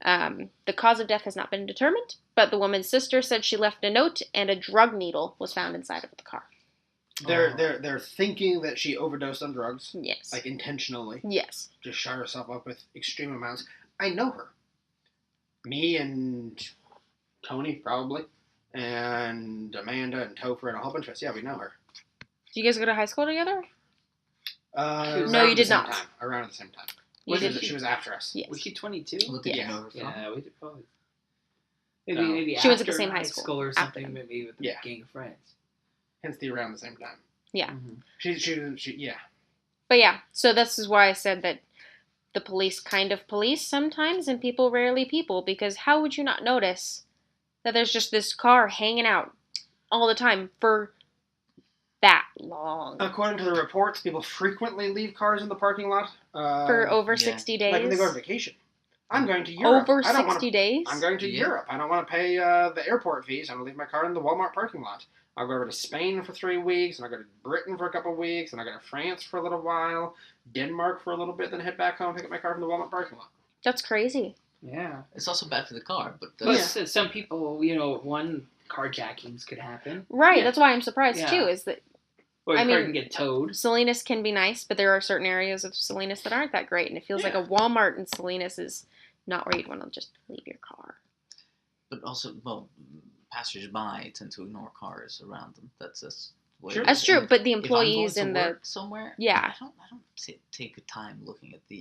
S1: The cause of death has not been determined, but the woman's sister said she left a note, and a drug needle was found inside of the car.
S3: They're thinking that she overdosed on drugs,
S1: Yes.
S3: like intentionally,
S1: Yes.
S3: just shot herself up with extreme amounts. I know her. Me and Tony, probably, and Amanda and Topher and a whole bunch of us. Yeah, we know her.
S1: Did you guys go to high school together? No,
S3: Around
S1: you
S3: the
S1: did
S3: same
S1: not.
S3: time. Around the same time.
S1: You
S3: she,
S1: did.
S3: was, she was after us.
S1: Yes.
S4: Was she 22?
S5: What did
S1: Yes.
S5: you know her from?
S4: Yeah, we did probably.
S3: No.
S4: Maybe
S1: She went to the
S4: after
S1: same high school,
S4: or
S1: after
S4: something.
S1: them.
S4: Maybe with a
S3: Yeah.
S4: gang of friends.
S3: Hence the around the same time.
S1: Yeah.
S4: Mm-hmm.
S3: She yeah.
S1: But yeah, so this is why I said that the police kind of police sometimes and people rarely people, because how would you not notice that there's just this car hanging out all the time for that long?
S3: According to the reports, people frequently leave cars in the parking lot.
S1: For over
S5: yeah.
S1: 60 days?
S3: Like when they go on vacation. I'm going to Europe.
S1: Over
S3: I don't
S1: 60
S3: wanna,
S1: days?
S3: I'm going to
S5: Yeah.
S3: Europe. I don't want to pay the airport fees. I'm going to leave my car in the Walmart parking lot. I'll go over to Spain for 3 weeks, and I'll go to Britain for a couple of weeks, and I'll go to France for a little while, Denmark for a little bit, then head back home and pick up my car from the Walmart parking lot.
S1: That's crazy.
S4: Yeah.
S5: It's also bad for the car, but
S4: But
S1: Yeah.
S4: some people, one, carjackings could happen.
S1: Right,
S3: Yeah.
S1: that's why I'm surprised
S4: Yeah.
S1: too, is that
S4: Or your
S1: I
S4: car
S1: mean-
S4: can get towed.
S1: Salinas can be nice, but there are certain areas of Salinas that aren't that great, and it feels like a Walmart in Salinas is not where you'd want to just leave your car.
S5: also, well, passers-by tend to ignore cars around them. That's the way
S3: Sure.
S5: it
S1: That's
S5: is.
S1: true,
S5: And
S1: but the
S5: if I'm
S1: employees
S5: going
S1: in
S5: to
S1: the...
S5: work somewhere,
S1: Yeah.
S5: I don't take the time looking at the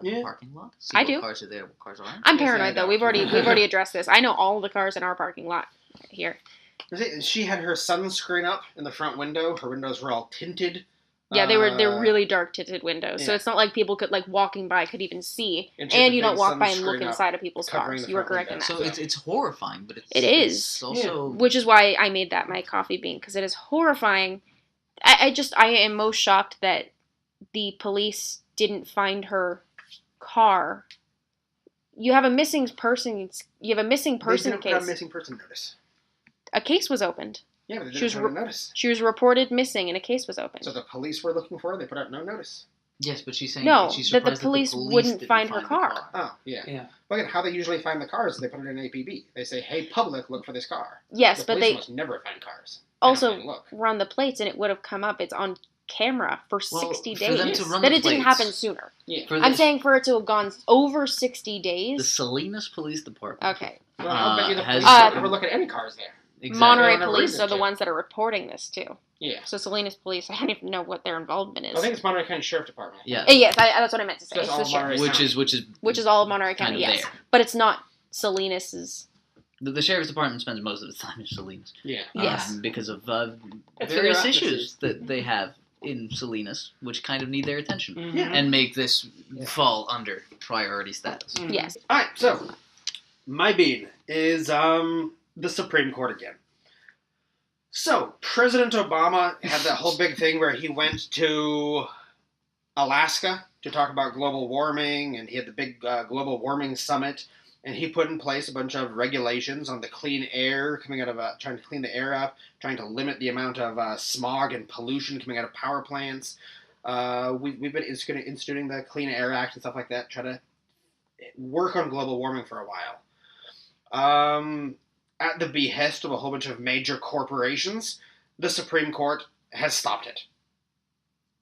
S3: Yeah.
S5: parking lot. See
S1: I
S5: what
S1: do.
S5: cars are there, what cars aren't.
S1: I'm
S3: Yes, I
S1: paranoid though.
S3: know.
S1: We've already addressed this. I know all the cars in our parking lot here.
S3: She had her sunscreen up in the front window. Her windows were all tinted.
S1: Yeah, they're really dark tinted windows, so
S3: yeah.
S1: it's not like people could walking by could even see.
S3: And she had
S1: And
S3: the
S1: you don't
S3: big
S1: walk by and
S3: sunscreen
S1: look
S3: up
S1: inside of people's
S3: covering
S1: cars.
S3: the
S1: You were
S3: front
S1: correct in
S3: window.
S1: that.
S5: So it's horrifying, but
S1: It is.
S5: It's also
S1: Which is why I made that my coffee bean, because it is horrifying. I am most shocked that the police didn't find her car. You have a missing person. You have a missing person
S3: They didn't put out
S1: case.
S3: a missing person notice.
S1: A case was opened.
S3: Yeah, but they
S1: She
S3: didn't
S1: was
S3: put out a notice.
S1: She was reported missing, and a case was opened.
S3: So the police were looking for her. They put out no notice.
S5: yes, but she's saying
S1: No,
S5: she's
S1: that the
S5: surprised
S1: police wouldn't
S5: didn't
S1: find her
S5: the
S1: car.
S3: Oh, yeah.
S4: Yeah.
S3: Well, again, how they usually find the cars is they put it in APB. They say, "Hey, public, look for this car."
S1: Yes,
S3: the
S1: but
S3: police
S1: they
S3: must never find cars. They don't
S1: also
S3: even look.
S1: run the plates, and it would have come up. It's on camera for 60
S5: for
S1: days.
S5: them to run
S1: that
S5: the
S1: it didn't
S5: plates.
S1: happen sooner.
S4: Yeah.
S1: I'm saying for it to have gone over 60
S5: The
S1: days.
S5: Salinas Police Department.
S1: Okay.
S6: Well, I'll bet you the
S5: has-
S6: police don't ever look at any cars there.
S5: Exactly.
S1: Monterey
S6: They don't have
S1: police
S6: reason
S1: are the
S6: to.
S1: ones that are reporting this too.
S6: Yeah.
S1: So Salinas police, I don't even know what their involvement is.
S6: I think it's Monterey County Sheriff Department.
S5: Yeah.
S1: Yes, that's what I meant to say.
S6: So it's
S1: It's
S6: all
S1: the sheriff,
S6: Monterey
S5: Which is
S1: all of Monterey
S5: kind
S1: County.
S5: of
S1: Yes,
S5: there.
S1: but it's not Salinas's.
S5: The sheriff's department spends most of its time in Salinas.
S6: Yeah.
S1: Yes.
S5: Because of
S6: It's
S5: various
S6: their
S5: issues
S6: offices.
S5: that they have in Salinas, which kind of need their attention
S6: Mm-hmm.
S3: Yeah.
S5: and make this fall under priority status.
S6: Mm-hmm.
S1: Yes.
S3: All right, so my bean is the Supreme Court again. So President Obama had that whole big thing where he went to Alaska to talk about global warming, and he had the big global warming summit, and he put in place a bunch of regulations on the clean air coming out of trying to clean the air up, trying to limit the amount of smog and pollution coming out of power plants. We've been instituting the Clean Air Act and stuff like that, try to work on global warming for a while. At the behest of a whole bunch of major corporations, the Supreme Court has stopped it.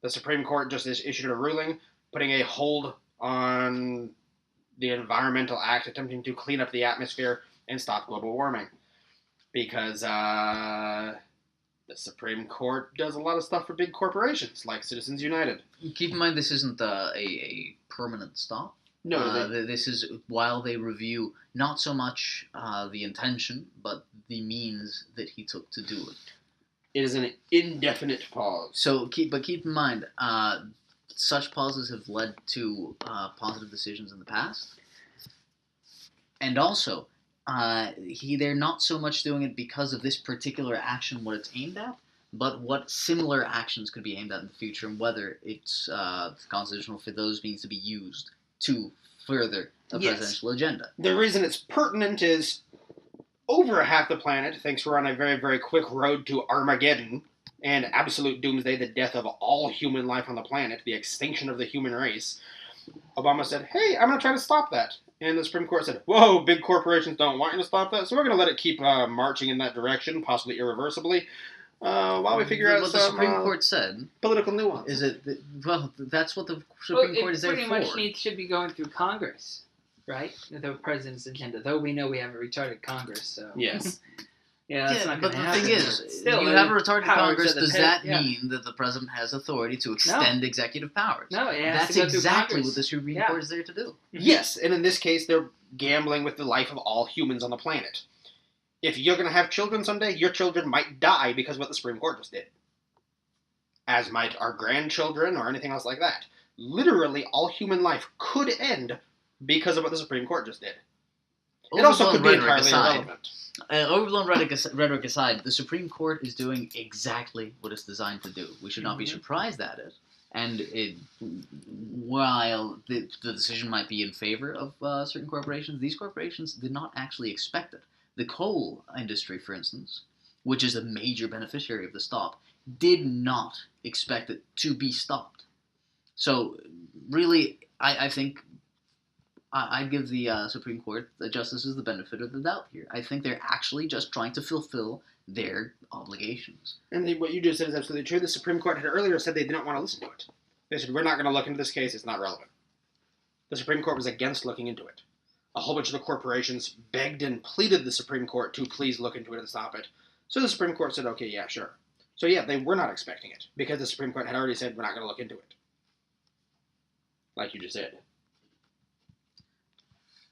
S3: The Supreme Court just issued a ruling putting a hold on the Environmental Act, attempting to clean up the atmosphere and stop global warming. Because the Supreme Court does a lot of stuff for big corporations, like Citizens United.
S5: Keep in mind, this isn't a permanent stop.
S3: No,
S5: This is while they review not so much the intention, but the means that he took to do it.
S3: it is an indefinite pause.
S5: So keep in mind, such pauses have led to positive decisions in the past, and also they're not so much doing it because of this particular action, what it's aimed at, but what similar actions could be aimed at in the future, and whether it's constitutional for those means to be used to further a
S3: Yes.
S5: presidential agenda.
S3: The reason it's pertinent is over half the planet thinks we're on a very, very quick road to Armageddon and absolute doomsday, the death of all human life on the planet, the extinction of the human race. Obama said, hey, I'm going to try to stop that. And the Supreme Court said, whoa, big corporations don't want you to stop that, so we're going to let it keep marching in that direction, possibly irreversibly, while we figure out
S5: what the
S3: some
S5: Supreme Court said
S3: political nuance.
S5: is that's what the Supreme Court is there
S4: pretty
S5: for.
S4: much should be going through Congress, right? The president's agenda. Though we know we have a retarded Congress, so
S3: Yes.
S4: yeah, that's
S5: Yeah,
S4: not
S5: but
S4: going
S5: the
S4: to happen.
S5: thing is,
S4: Still,
S5: you have a retarded
S4: powers
S5: Congress.
S4: of the
S5: Does
S4: pit,
S5: that
S4: yeah.
S5: mean that the president has authority to extend executive powers?
S4: No, it has
S5: That's
S4: to go through
S5: exactly
S4: Congress.
S5: what the Supreme
S4: Yeah.
S5: Court is there to do.
S3: Yes, and in this case, they're gambling with the life of all humans on the planet. If you're going to have children someday, your children might die because of what the Supreme Court just did. As might our grandchildren or anything else like that. Literally, all human life could end because of what the Supreme Court just did. It also could be
S5: Overblown
S3: entirely
S5: rhetoric
S3: irrelevant.
S5: Overblown rhetoric aside, the Supreme Court is doing exactly what it's designed to do. We should not be surprised at it. And while the decision might be in favor of certain corporations, these corporations did not actually expect it. The coal industry, for instance, which is a major beneficiary of the stop, did not expect it to be stopped. So, really, I think I'd give the Supreme Court, the justices, the benefit of the doubt here. I think they're actually just trying to fulfill their obligations.
S3: And what you just said is absolutely true. The Supreme Court had earlier said they didn't want to listen to it. They said, we're not going to look into this case, it's not relevant. The Supreme Court was against looking into it. A whole bunch of the corporations begged and pleaded the Supreme Court to please look into it and stop it. So the Supreme Court said, okay, yeah, sure. So yeah, they were not expecting it, because the Supreme Court had already said, we're not going to look into it. Like you just said.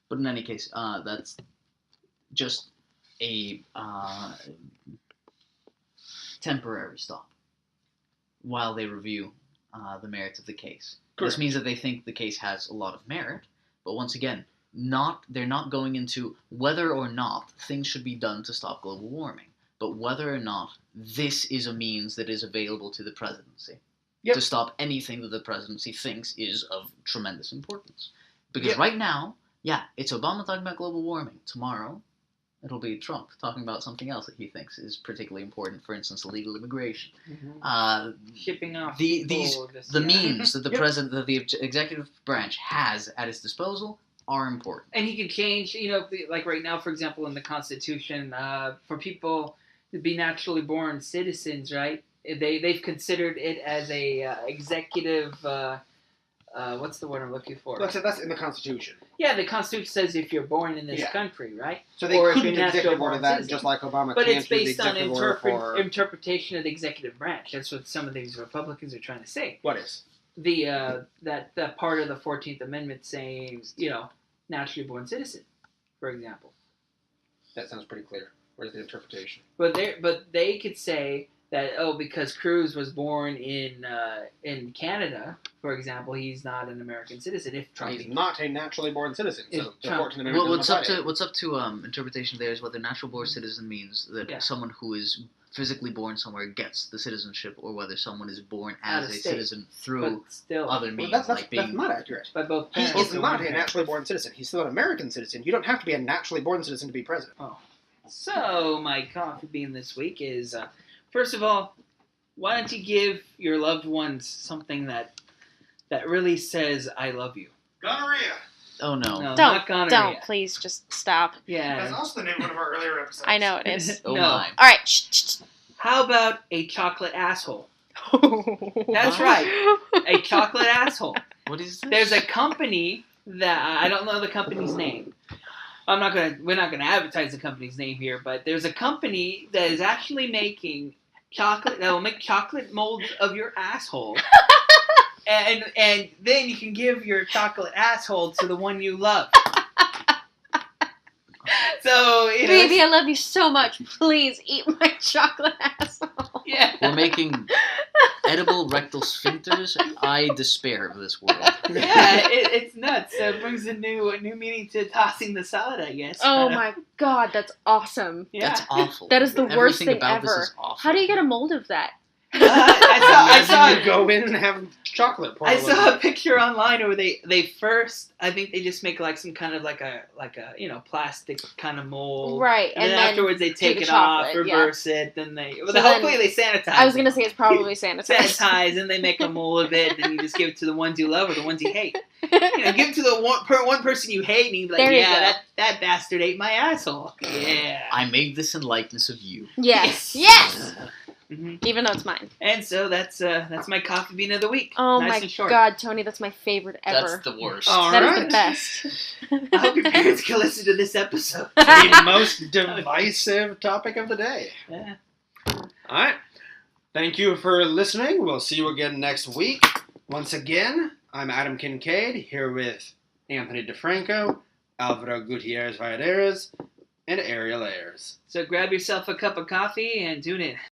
S5: But in any case, that's just a temporary stop while they review the merits of the case.
S3: Correct.
S5: This means that they think the case has a lot of merit, but once again, they're not going into whether or not things should be done to stop global warming, but whether or not this is a means that is available to the presidency to stop anything that the presidency thinks is of tremendous importance. Because right now, yeah, it's Obama talking about global warming. Tomorrow, it'll be Trump talking about something else that he thinks is particularly important, for instance, illegal immigration.
S4: Shipping off
S5: The
S4: people,
S5: means that the president, that the executive branch has at its disposal are important.
S4: And he can change, like right now, for example, in the Constitution, for people to be naturally born citizens, right? they've considered it as a executive. What's the word I'm looking for?
S6: Look, so that's in the Constitution.
S4: Yeah, the Constitution says if you're born in this
S6: Yeah.
S4: country, right?
S6: So they
S4: Or if
S6: couldn't
S4: you're natural
S6: executive order
S4: born
S6: that,
S4: citizen.
S6: just like Obama
S4: But
S6: can't
S4: it's
S6: do the
S4: based on
S6: executive order for...
S4: interpretation of the executive branch. That's what some of these Republicans are trying to say.
S6: What is?
S4: That part of the 14th Amendment saying, naturally born citizen, for example.
S6: That sounds pretty clear. Where's the interpretation?
S4: But they could say that because Cruz was born in Canada, for example, he's not an American citizen. If Trump
S6: He's not a naturally born citizen, so
S4: If
S6: the
S4: Trump-
S6: 14th Amendment doesn't apply to him.
S5: What's up to interpretation there is whether natural born citizen means that
S4: Yeah.
S5: someone who is physically born somewhere gets the citizenship, or whether someone is born
S4: Out
S5: as
S4: of
S5: a
S4: state.
S5: citizen through
S4: but still
S5: other
S6: Well,
S5: means,
S6: that's
S5: like being.
S6: not accurate.
S4: by both
S6: He
S4: parents.
S6: is not a naturally born citizen. He's still an American citizen. You don't have to be a naturally born citizen to be president.
S4: So my coffee bean this week is first of all, why don't you give your loved ones something that really says "I love you"?
S3: Gonorrhea.
S5: Oh no!
S4: No, not gonorrhea.
S1: Don't, please, just stop.
S3: That's
S4: Yeah.
S3: also the name of one of our earlier episodes.
S1: I know it is.
S5: Oh
S4: No.
S5: my!
S1: All right. Shh.
S4: How about a chocolate asshole? That's
S1: What?
S4: right, a chocolate asshole.
S5: What is this?
S4: There's a company that I don't know the company's name. We're not gonna advertise the company's name here, but there's a company that is actually making chocolate that will make chocolate molds of your asshole. And then you can give your chocolate asshole to the one you love. So
S1: Baby, I love you so much. Please eat my chocolate asshole.
S4: yeah.
S5: We're making edible rectal sphincters. I despair of this world.
S4: Yeah, it's nuts. So it brings a new meaning to tossing the salad, I guess.
S1: Oh my god, that's awesome.
S4: Yeah.
S5: That's awful.
S1: That is the worst
S5: Everything
S1: thing
S5: about
S1: ever.
S5: This is awful.
S1: How do you get a mold of that?
S4: I saw
S3: You go in and have chocolate poured
S4: I
S3: all over
S4: saw a
S3: you.
S4: picture online where they first, I think they just make like some kind of like a plastic kind of mold,
S1: Right,
S4: and
S1: and
S4: then
S1: then
S4: afterwards they take
S1: the
S4: it off,
S1: chocolate, yeah.
S4: reverse it, then they
S1: So
S4: hopefully
S1: then-
S4: they sanitize.
S1: I was gonna
S4: it.
S1: say it's probably sanitized.
S4: sanitize, and they make a mold of it. Then you just give it to the ones you love or the ones you hate. Give it to the one person you hate, and you be like,
S1: There you
S4: yeah,
S1: go.
S4: that bastard ate my asshole. Yeah.
S5: I made this in likeness of you.
S1: Yes. Yes.
S4: hmm
S1: Even though it's mine.
S4: And so that's my coffee bean of the week.
S1: Oh
S4: Nice
S1: my
S4: and short.
S1: god, Tony, that's my favorite ever.
S5: That's the worst.
S3: All
S1: That is
S3: right.
S1: the best.
S4: I hope your parents can listen to this episode.
S3: The most divisive topic of the day.
S4: Yeah.
S3: All right. Thank you for listening. We'll see you again next week. Once again, I'm Adam Kincaid here with Anthony DeFranco, Alvaro Gutierrez Valladares, and Ariel Ayers.
S4: So grab yourself a cup of coffee and tune in.